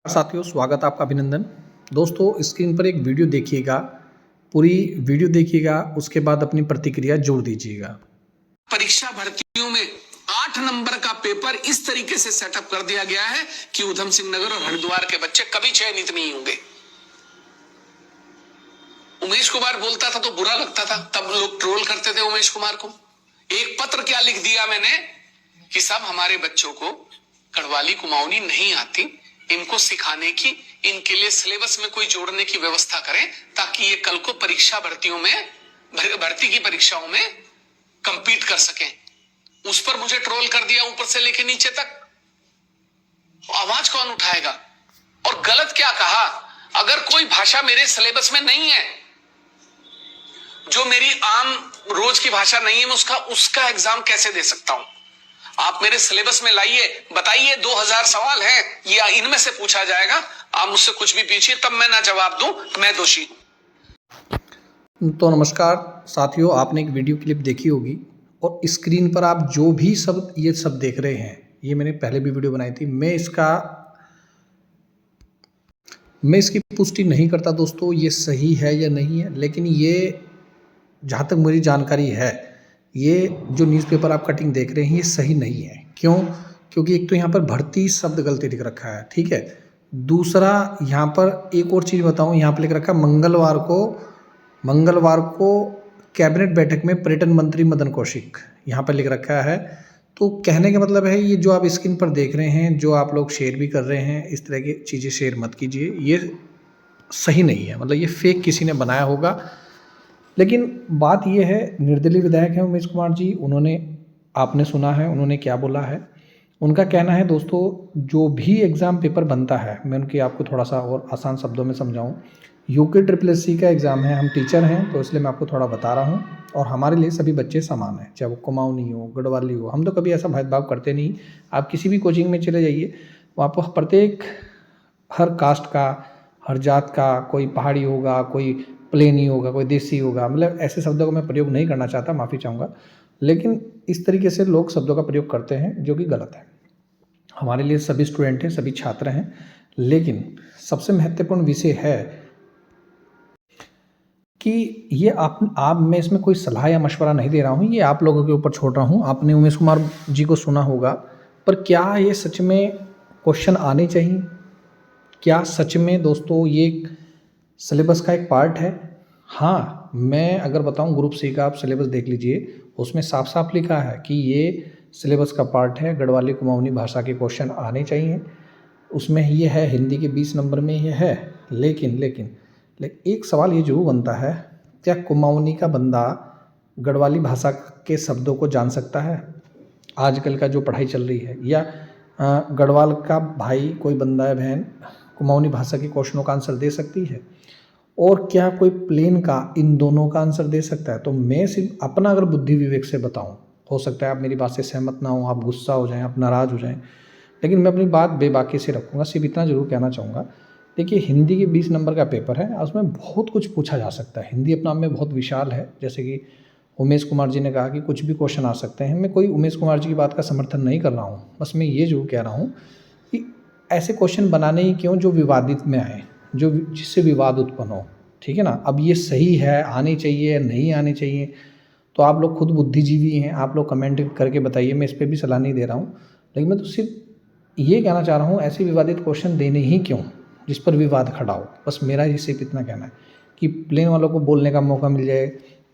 साथियों, स्वागत है आपका, अभिनंदन। दोस्तों, स्क्रीन पर एक वीडियो देखिएगा, पूरी वीडियो देखिएगा, उसके बाद अपनी प्रतिक्रिया जोड़ दीजिएगा। परीक्षा भर्तियों में 8 नंबर का पेपर इस तरीके से सेटअप कर दिया गया है कि उधम सिंह नगर और हरिद्वार के बच्चे कभी चयनित नहीं होंगे। उमेश कुमार बोलता था तो बुरा लगता था, तब लोग ट्रोल करते थे उमेश कुमार को। एक पत्र क्या लिख दिया मैंने कि सब हमारे बच्चों को गढ़वाली कुमाऊनी नहीं आती, इनको सिखाने की, इनके लिए सिलेबस में कोई जोड़ने की व्यवस्था करें ताकि ये कल को परीक्षा भर्तियों में, भर्ती की परीक्षाओं में कंपीट कर सकें। उस पर मुझे ट्रोल कर दिया ऊपर से लेके नीचे तक। आवाज कौन उठाएगा? और गलत क्या कहा? अगर कोई भाषा मेरे सिलेबस में नहीं है, जो मेरी आम रोज की भाषा नहीं है, मैं उसका एग्जाम कैसे दे सकता हूं? आप मेरे सिलेबस में लाइए, बताइए 2000 सवाल हैं, या इनमें से पूछा जाएगा। आप मुझसे कुछ भी पूछिए, तब मैं ना जवाब दूं, मैं दोषी हूं। तो नमस्कार साथियों, आपने एक वीडियो क्लिप देखी होगी और स्क्रीन पर आप जो भी ये सब देख रहे हैं, ये मैंने पहले भी वीडियो बनाई थी। मैं इसकी पुष्टि नहीं करता दोस्तों, ये सही है या नहीं है, लेकिन ये जहाँ तक मेरी जानकारी है, ये जो न्यूज़पेपर आप कटिंग देख रहे हैं, ये सही नहीं है। क्यों? क्योंकि एक तो यहाँ पर भर्ती शब्द गलती लिख रखा है, ठीक है। दूसरा, यहाँ पर एक और चीज़ बताऊँ, यहाँ पर लिख रखा है मंगलवार को कैबिनेट बैठक में पर्यटन मंत्री मदन कौशिक, यहाँ पर लिख रखा है। तो कहने का मतलब है, ये जो आप स्क्रीन पर देख रहे हैं, जो आप लोग शेयर भी कर रहे हैं, इस तरह की चीज़ें शेयर मत कीजिए, ये सही नहीं है। मतलब ये फेक किसी ने बनाया होगा। लेकिन बात ये है, निर्दलीय विधायक हैं उमेश कुमार जी, आपने सुना है उन्होंने क्या बोला है। उनका कहना है दोस्तों, जो भी एग्ज़ाम पेपर बनता है, मैं उनकी आपको थोड़ा सा और आसान शब्दों में समझाऊं। यूके SSC का एग्ज़ाम है, हम टीचर हैं तो इसलिए मैं आपको थोड़ा बता रहा हूं, और हमारे लिए सभी बच्चे समान हैं, चाहे वो कुमाऊनी हो, गढ़वाली हो। हम तो कभी ऐसा भेदभाव करते नहीं। आप किसी भी कोचिंग में चले जाइए, वहाँ पर प्रत्येक, हर कास्ट का, हर जात का, कोई पहाड़ी होगा, कोई प्लेनी होगा, कोई देसी होगा। मतलब ऐसे शब्दों का मैं प्रयोग नहीं करना चाहता, माफ़ी चाहूँगा, लेकिन इस तरीके से लोग शब्दों का प्रयोग करते हैं जो कि गलत है। हमारे लिए सभी स्टूडेंट हैं, सभी छात्र हैं, लेकिन सबसे महत्वपूर्ण विषय है कि ये आप मैं इसमें कोई सलाह या मशवरा नहीं दे रहा हूँ, ये आप लोगों के ऊपर छोड़ रहा हूँ। आपने उमेश कुमार जी को सुना होगा, पर क्या ये सच में क्वेश्चन आने चाहिए? क्या सच में दोस्तों ये सिलेबस का एक पार्ट है? हाँ, मैं अगर बताऊं, ग्रुप सी का आप सिलेबस देख लीजिए, उसमें साफ साफ लिखा है कि ये सिलेबस का पार्ट है, गढ़वाली कुमाऊनी भाषा के क्वेश्चन आने चाहिए। उसमें ये है, हिंदी के 20 नंबर में ये है। लेकिन एक सवाल ये जरूर बनता है, क्या कुमाऊनी का बंदा गढ़वाली भाषा के शब्दों को जान सकता है? आजकल का जो पढ़ाई चल रही है, या गढ़वाल का भाई, कोई बंदा है, बहन, कुमाऊनी भाषा के क्वेश्चनों का आंसर दे सकती है? और क्या कोई प्लेन का इन दोनों का आंसर दे सकता है? तो मैं सिर्फ अपना अगर बुद्धि विवेक से बताऊं, हो सकता है आप मेरी बात से सहमत ना हो, आप गुस्सा हो जाएं, आप नाराज़ हो जाएं, लेकिन मैं अपनी बात बेबाकी से रखूँगा। सिर्फ इतना ज़रूर कहना चाहूँगा, देखिए, हिंदी के 20 नंबर का पेपर है, उसमें बहुत कुछ पूछा जा सकता है। हिंदी अपने आप में बहुत विशाल है। जैसे कि उमेश कुमार जी ने कहा कि कुछ भी क्वेश्चन आ सकते हैं। मैं कोई उमेश कुमार जी की बात का समर्थन नहीं कर रहा हूँ, बस मैं ये ज़रूर कह रहा हूँ कि ऐसे क्वेश्चन बनाने ही क्यों जो विवादित में आए, जिससे विवाद उत्पन्न हो, ठीक है ना। अब ये सही है, आने चाहिए या नहीं आने चाहिए, तो आप लोग खुद बुद्धिजीवी हैं, आप लोग कमेंट करके बताइए। मैं इस पर भी सलाह नहीं दे रहा हूँ, लेकिन मैं तो सिर्फ ये कहना चाह रहा हूँ, ऐसे विवादित क्वेश्चन देने ही क्यों जिस पर विवाद खड़ा हो। बस मेरा ही सिर्फ इतना कहना है कि प्लेन वालों को बोलने का मौका मिल जाए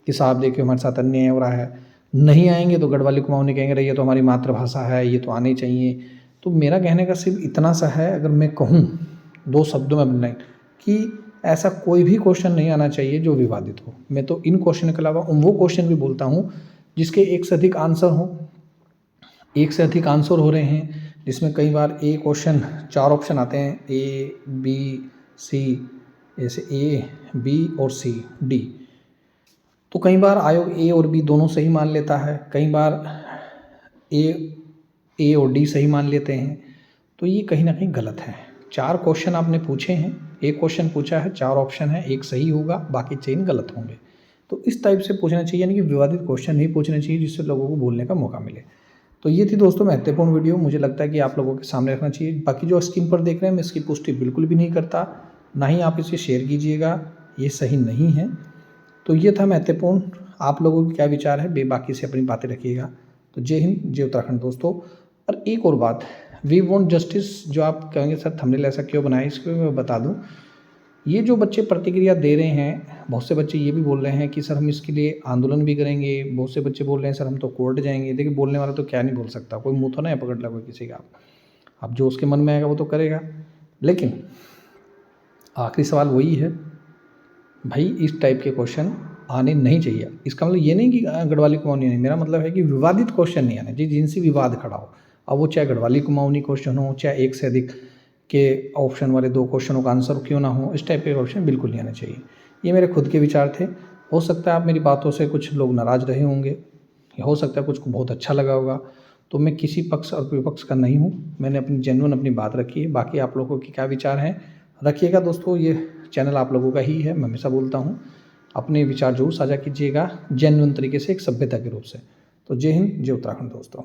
कि साहब देखिए हमारे साथ अन्याय हो रहा है। नहीं आएंगे तो गढ़वाली कुमाऊनी कहेंगे, रही ये तो हमारी मातृभाषा है, ये तो आनी चाहिए। तो मेरा कहने का सिर्फ इतना सा है, अगर मैं कहूँ 2 शब्दों में बनाए, कि ऐसा कोई भी क्वेश्चन नहीं आना चाहिए जो विवादित हो। मैं तो इन क्वेश्चन के अलावा वो क्वेश्चन भी बोलता हूँ जिसके एक से अधिक आंसर हो, एक से अधिक आंसर हो रहे हैं, जिसमें कई बार ए क्वेश्चन 4 ऑप्शन आते हैं, ए बी सी, ऐसे ए बी और सी डी। तो कई बार आयोग ए और बी दोनों सही मान लेता है, कई बार ए और डी सही मान लेते हैं। तो ये कहीं ना कहीं गलत है। 4 क्वेश्चन आपने पूछे हैं, एक क्वेश्चन पूछा है, 4 ऑप्शन है, एक सही होगा, बाकी 3 गलत होंगे। तो इस टाइप से पूछना चाहिए, यानी कि विवादित क्वेश्चन नहीं पूछना चाहिए जिससे लोगों को बोलने का मौका मिले। तो ये थी दोस्तों महत्वपूर्ण वीडियो, मुझे लगता है कि आप लोगों के सामने रखना चाहिए। बाकी जो स्क्रीन पर देख रहे हैं मैं इसकी पुष्टि बिल्कुल भी नहीं करता, ना ही आप इसे शेयर कीजिएगा, ये सही नहीं है। तो ये था महत्वपूर्ण, आप लोगों के क्या विचार है बेबाकी से अपनी बातें रखिएगा। तो जय हिंद, जय उत्तराखंड दोस्तों। और एक और बात, वी वांट जस्टिस, जो आप कहेंगे सर थंबनेल ऐसा क्यों बनाया, इसको मैं बता दूं। ये जो बच्चे प्रतिक्रिया दे रहे हैं, बहुत से बच्चे ये भी बोल रहे हैं कि सर हम इसके लिए आंदोलन भी करेंगे, बहुत से बच्चे बोल रहे हैं सर हम तो कोर्ट जाएंगे। देखिए बोलने वाला तो क्या नहीं बोल सकता, कोई मुँह तो नहीं पकड़ ला कोई किसी का। अब जो उसके मन में आएगा वो तो करेगा, लेकिन आखिरी सवाल वही है भाई, इस टाइप के क्वेश्चन आने नहीं चाहिए। इसका मतलब ये नहीं कि गढ़वाली कुमाऊनी नहीं, मेरा मतलब है कि विवादित क्वेश्चन नहीं आने, जिनसे विवाद खड़ा हो। अब वो चाहे गढ़वाली कुमाऊनी क्वेश्चन हो, चाहे एक से अधिक के ऑप्शन वाले 2 क्वेश्चनों का आंसर क्यों ना हो, इस टाइप के क्वेश्चन बिल्कुल नहीं आने चाहिए। ये मेरे खुद के विचार थे। हो सकता है आप मेरी बातों से कुछ लोग नाराज़ रहे होंगे, हो सकता है कुछ को बहुत अच्छा लगा होगा। तो मैं किसी पक्ष और विपक्ष का नहीं हूँ, मैंने अपनी जेन्युइन अपनी बात रखी है। बाकी आप लोगों के क्या विचार हैं रखिएगा दोस्तों, ये चैनल आप लोगों का ही है, मैं हमेशा बोलता हूँ। अपने विचार जरूर साझा कीजिएगा जेन्युइन तरीके से, एक सभ्यता के रूप से। तो जय हिंद, जय उत्तराखंड दोस्तों।